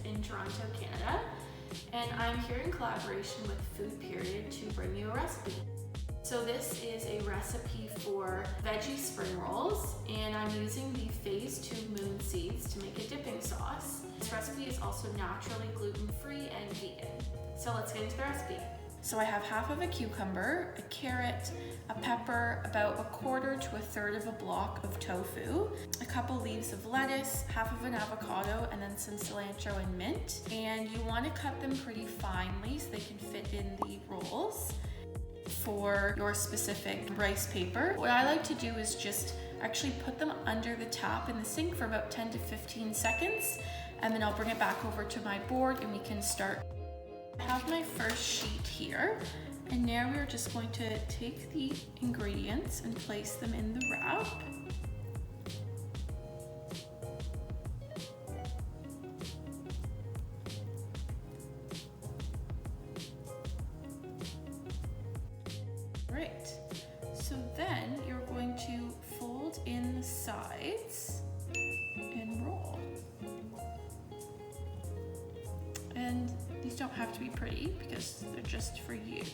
in Toronto, Canada, and I'm here in collaboration with Food Period to bring you a recipe. So this is a recipe for veggie spring rolls, and I'm using the Phase 2 moon seeds to make a dipping sauce. This recipe is also naturally gluten-free and vegan. So let's get into the recipe. So I have half of a cucumber, a carrot, a pepper, about 1/4 to 1/3 of a block of tofu, a couple leaves of lettuce, half of an avocado, and then some cilantro and mint. And you want to cut them pretty finely so they can fit in the rolls. For your specific rice paper, what I like to do is just actually put them under the tap in the sink for about 10 to 15 seconds, and then I'll bring it back over to my board and we can start. I have my first sheet here, and now we're just going to take the ingredients and place them in the wrap. Right, so then you're going to fold in the sides and roll. And these don't have to be pretty because they're just for you.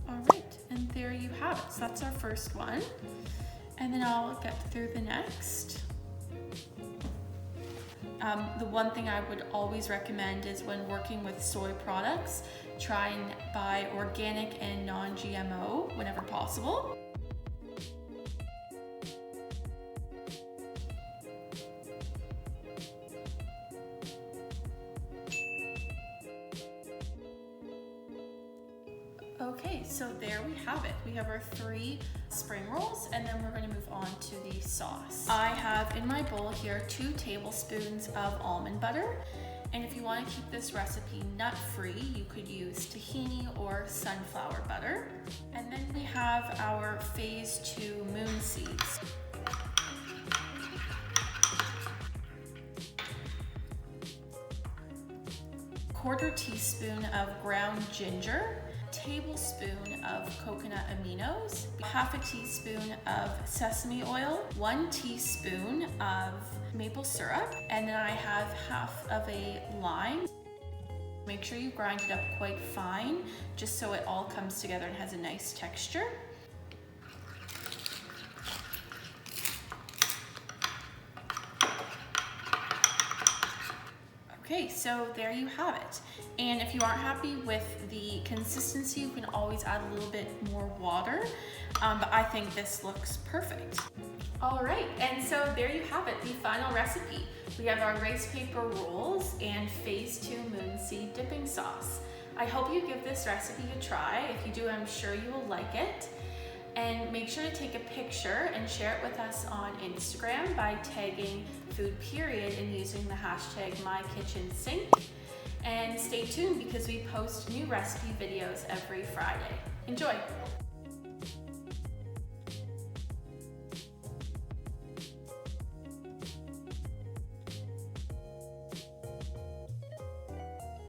All right, and there you have it. So that's our first one. And then I'll get through the next. The one thing I would always recommend is when working with soy products, try and buy organic and non-GMO whenever possible. Okay, so there we have it. We have our 3 spring rolls, and then we're going to move on to the sauce. I have in my bowl here 2 tablespoons of almond butter, and if you want to keep this recipe nut-free, you could use tahini or sunflower butter. And then we have our Phase 2 moon seeds. Quarter teaspoon of ground ginger, tablespoon of coconut aminos, half a teaspoon of sesame oil, 1 teaspoon of maple syrup, and then I have half of a lime. Make sure you grind it up quite fine, just so it all comes together and has a nice texture. Okay, so there you have it. And if you aren't happy with the consistency, you can always add a little bit more water, but I think this looks perfect. All right, and so there you have it, the final recipe. We have our rice paper rolls and Phase 2 moon seed dipping sauce. I hope you give this recipe a try. If you do, I'm sure you will like it. And make sure to take a picture and share it with us on Instagram by tagging Food Period and using the hashtag #MyKitchenSink. And stay tuned because we post new recipe videos every Friday. Enjoy!